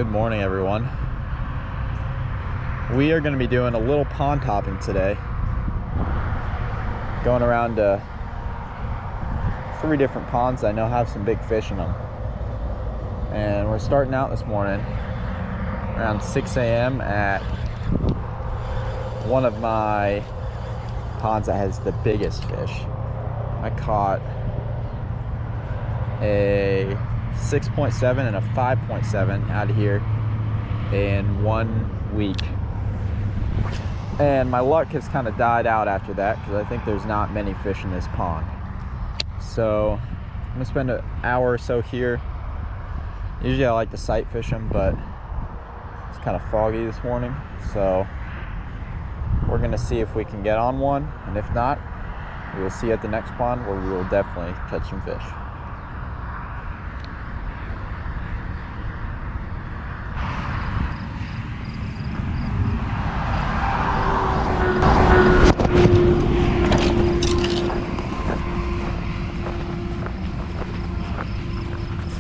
Good morning, everyone. We are going to be doing a little pond hopping today. Going around to 3 different ponds I know have some big fish in them. And we're starting out this morning around 6 a.m. at one of my ponds that has the biggest fish. I caught a 6.7 and a 5.7 out of here in 1 week. And my luck has kind of died out after that because I think there's not many fish in this pond. So I'm gonna spend an hour or so here. Usually I like to sight fish them, but it's kind of foggy this morning. So we're gonna see if we can get on one, and if not, we will see at the next pond where we will definitely catch some fish.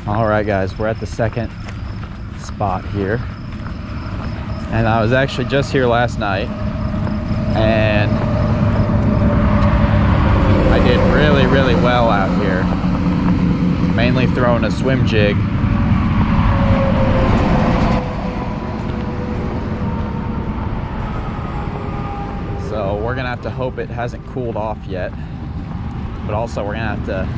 All right, guys, we're at the second spot here, and I was actually just here last night, and I did really well out here, mainly throwing a swim jig. So we're gonna have to hope it hasn't cooled off yet, but also we're gonna have to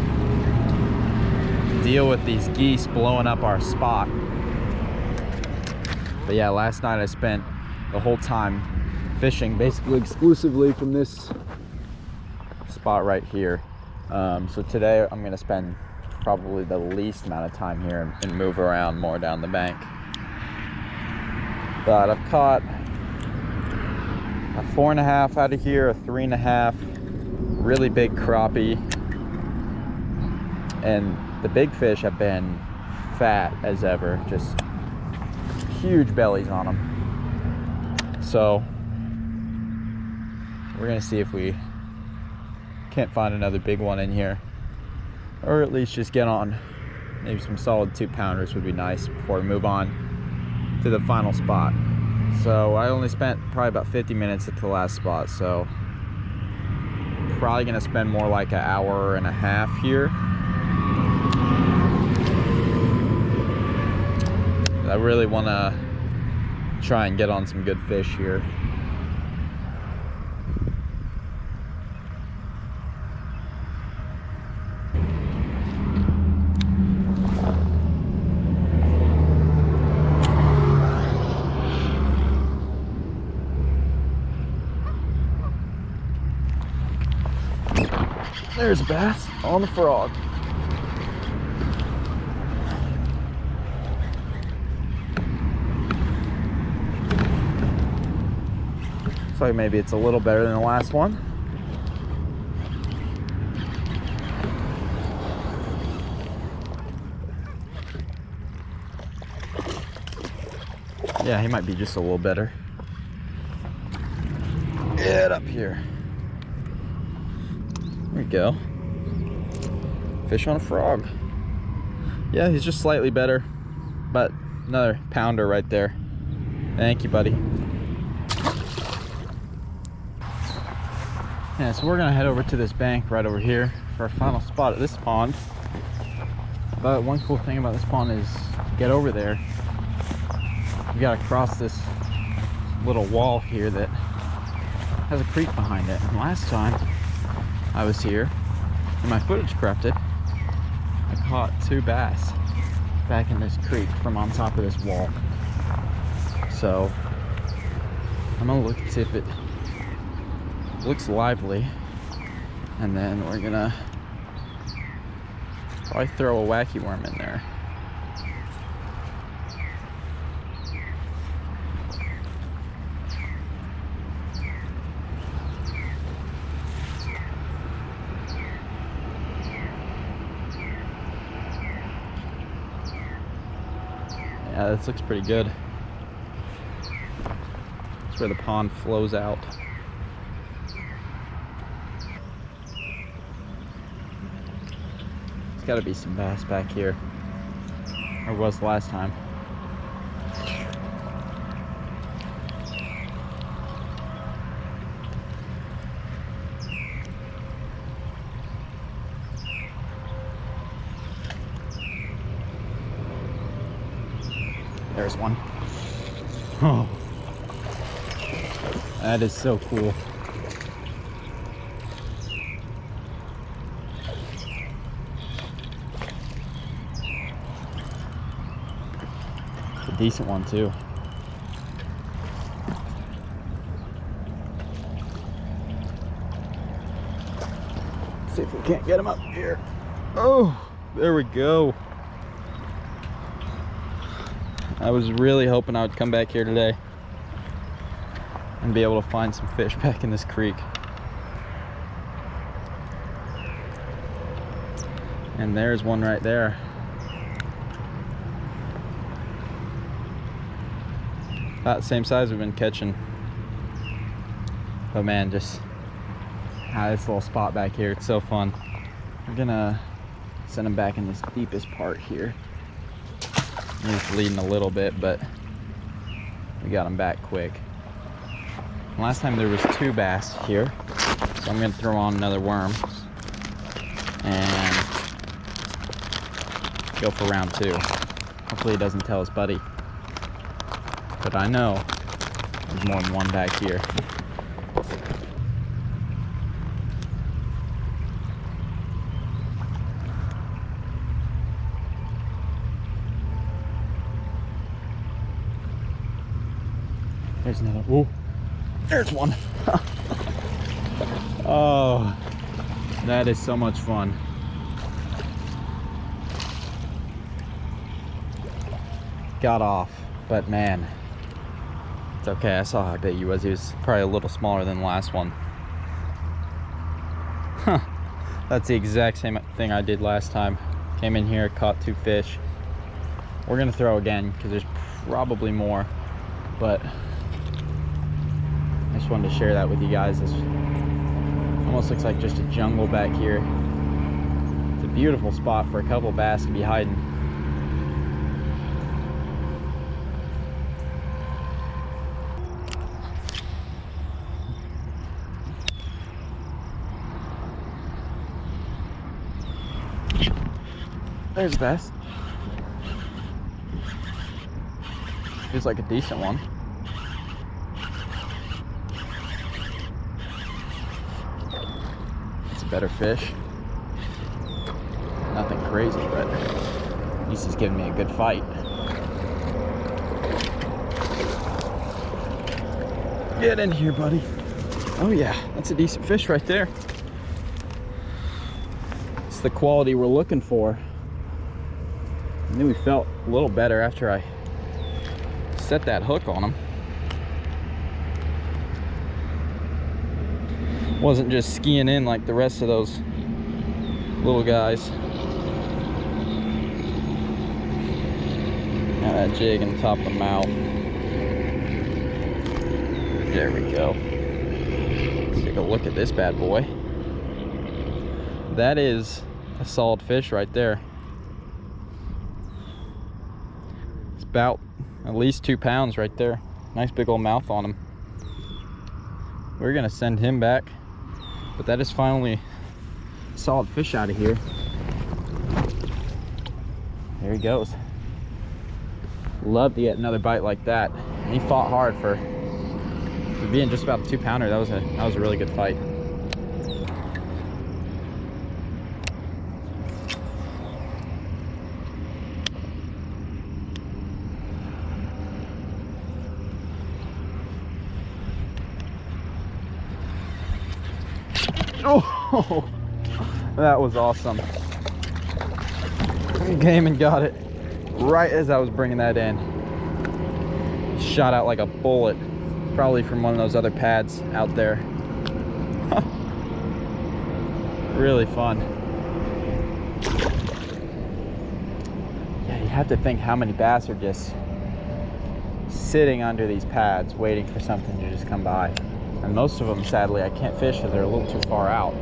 deal with these geese blowing up our spot. But yeah, last night I spent the whole time fishing basically exclusively from this spot right here. So today I'm gonna spend probably the least amount of time here and move around more down the bank. But I've caught a 4.5 out of here, a 3.5, really big crappie, and the big fish have been fat as ever, just huge bellies on them. So we're gonna see if we can't find another big one in here, or at least just get on maybe some solid 2-pounders would be nice before we move on to the final spot. So I only spent probably about 50 minutes at the last spot, so probably gonna spend more like an hour and a half here. I really want to try and get on some good fish here. There's a bass on the frog. So maybe it's a little better than the last one. Yeah, he might be just a little better. Get up here. There we go. Fish on a frog. Yeah, he's just slightly better, but another pounder right there. Thank you, buddy. Yeah, so we're gonna head over to this bank right over here for our final spot at this pond. But one cool thing about this pond is to get over there, you gotta cross this little wall here that has a creek behind it. And last time I was here and my footage corrupted, I caught 2 bass back in this creek from on top of this wall. So I'm gonna look and see if it looks lively, and then we're gonna probably throw a wacky worm in there. Yeah, this looks pretty good. That's where the pond flows out. There's got to be some bass back here. Or was last time. There's one. Oh, that is so cool. It's a decent one too. Let's see if we can't get him up here. Oh, there we go. I was really hoping I would come back here today and be able to find some fish back in this creek. And there's one right there. About the same size we've been catching. But man, just this little spot back here, it's so fun. We're gonna send him back in this deepest part here. He's leading a little bit, but we got him back quick. Last time there was 2 bass here, so I'm gonna throw on another worm and go for round 2. Hopefully he doesn't tell his buddy, but I know there's more than one back here. There's another. Ooh, there's one. Oh, that is so much fun. Got off, but man, it's okay. I saw how big he was. He was probably a little smaller than the last one. Huh. That's the exact same thing I did last time. Came in here, caught 2 fish. We're gonna throw again because there's probably more, but I just wanted to share that with you guys. This almost looks like just a jungle back here. It's a beautiful spot for a couple bass to be hiding. There's a bass. Feels like a decent one. Better fish. Nothing crazy, but at least he's giving me a good fight. Get in here, buddy. Oh yeah, that's a decent fish right there. It's the quality we're looking for. I knew he felt a little better after I set that hook on him. Wasn't just skiing in like the rest of those little guys. Got that jig on top of the mouth. There we go. Let's take a look at this bad boy. That is a solid fish right there. It's about at least 2 pounds right there. Nice big old mouth on him. We're gonna send him back. But that is finally a solid fish out of here. There he goes. Love to get another bite like that. And he fought hard for being just about a 2-pounder. That was a really good fight. Oh, that was awesome. He came and got it right as I was bringing that in. Shot out like a bullet, probably from one of those other pads out there. Really fun. Yeah, you have to think how many bass are just sitting under these pads waiting for something to just come by. And most of them, sadly, I can't fish because they're a little too far out.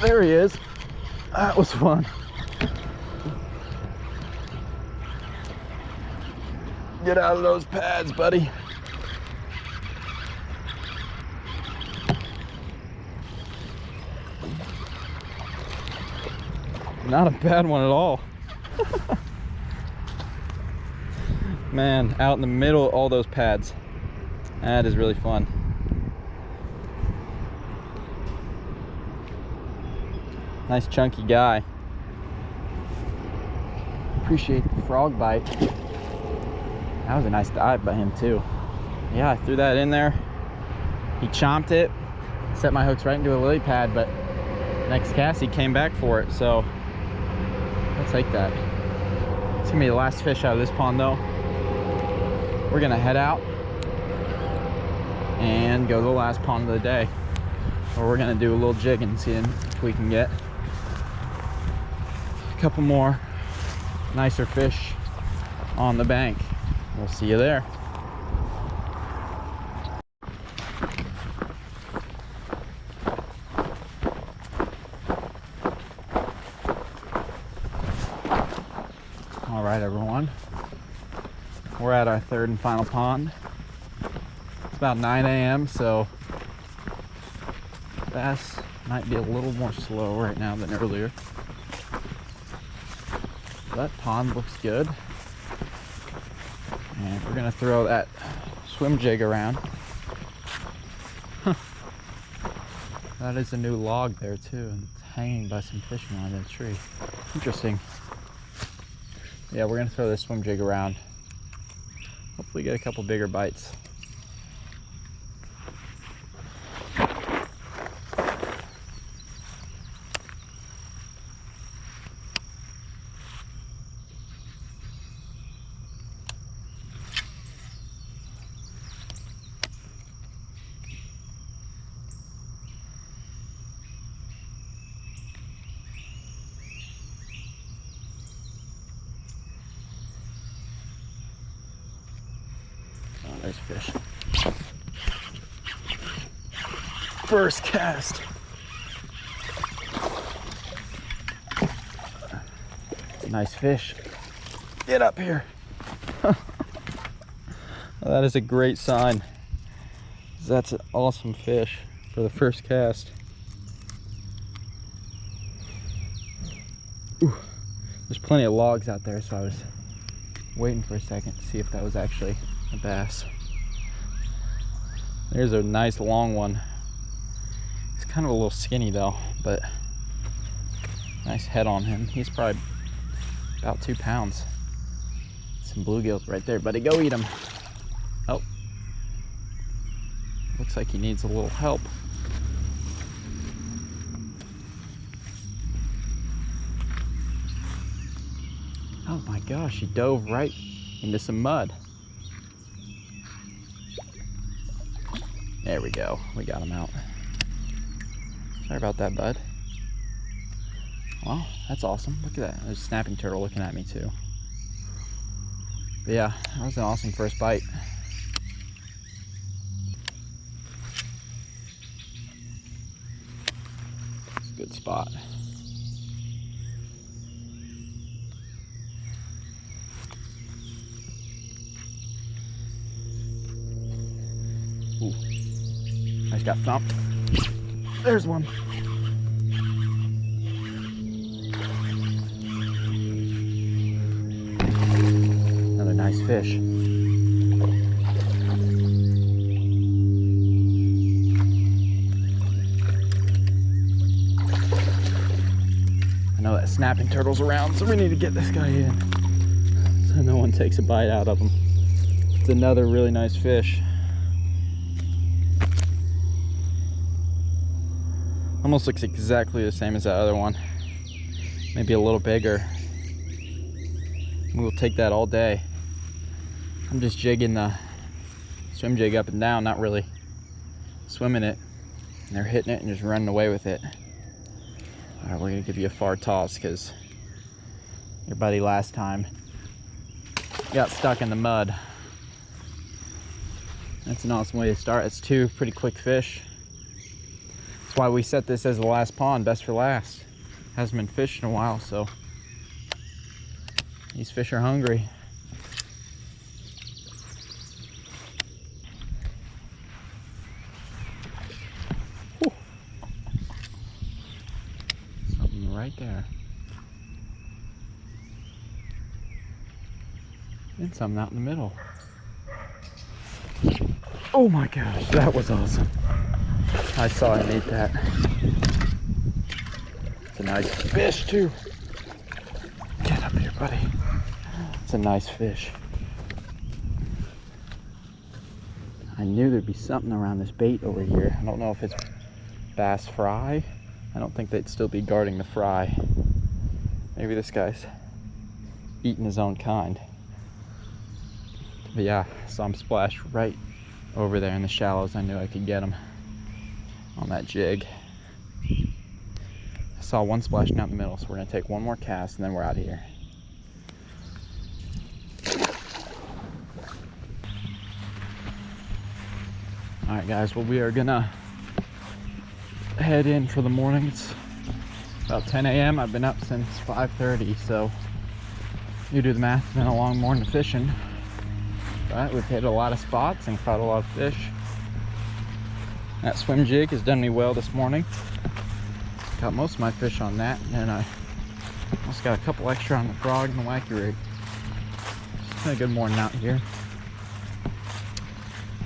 There he is. That was fun. Get out of those pads, buddy. Not a bad one at all. Man, out in the middle of all those pads. That is really fun. Nice chunky guy. Appreciate the frog bite. That was a nice dive by him too. Yeah, I threw that in there. He chomped it. Set my hooks right into a lily pad, but next cast he came back for it, so I'll take that. It's gonna be the last fish out of this pond though. We're gonna head out and go to the last pond of the day, where we're gonna do a little jig and see if we can get a couple more nicer fish on the bank. We'll see you there. All right, everyone. We're at our third and final pond. It's about 9 a.m., so bass might be a little more slow right now than earlier. That pond looks good. And we're gonna throw that swim jig around. That is a new log there too, and it's hanging by some fishing line in the tree. Interesting. Yeah, we're gonna throw this swim jig around. Hopefully get a couple bigger bites. Oh, there's fish. First cast. It's a nice fish. Get up here. That is a great sign. That's an awesome fish for the first cast. Ooh, there's plenty of logs out there, so I was waiting for a second to see if that was actually a bass. There's a nice long one. He's kind of a little skinny though, but nice head on him. He's probably about 2 pounds. Some bluegills right there, buddy. Go eat them. Oh, looks like he needs a little help. Oh my gosh, he dove right into some mud. There we go. We got him out. Sorry about that, bud. Well, that's awesome. Look at that. There's a snapping turtle looking at me too. But yeah, that was an awesome first bite. It's a good spot. Ooh. I just got thumped. There's one. Another nice fish. I know that snapping turtle's around, so we need to get this guy in so no one takes a bite out of him. It's another really nice fish. Almost looks exactly the same as that other one. Maybe a little bigger. We'll take that all day. I'm just jigging the swim jig up and down, not really swimming it. And they're hitting it and just running away with it. All right, we're gonna give you a far toss because your buddy last time got stuck in the mud. That's an awesome way to start. It's 2 pretty quick fish. That's why we set this as the last pond, best for last. Hasn't been fished in a while, so these fish are hungry. Whew. Something right there. And some out in the middle. Oh my gosh, that was awesome. I saw him eat that. It's a nice fish too. Get up here, buddy. It's a nice fish. I knew there'd be something around this bait over here. I don't know if it's bass fry. I don't think they'd still be guarding the fry. Maybe this guy's eating his own kind. But yeah, I saw him splash right over there in the shallows. I knew I could get him on that jig. I saw one splashing out in the middle, so we're gonna take one more cast and then we're out of here. All right, guys, well, we are gonna head in for the morning. It's about 10 a.m. I've been up since 5:30, so you do the math. It's been a long morning of fishing, but we've hit a lot of spots and caught a lot of fish. That swim jig has done me well this morning. Caught most of my fish on that, and I almost got a couple extra on the frog and the wacky rig. It's been a good morning out here.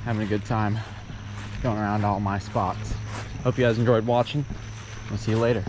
Having a good time going around all my spots. Hope you guys enjoyed watching. We'll see you later.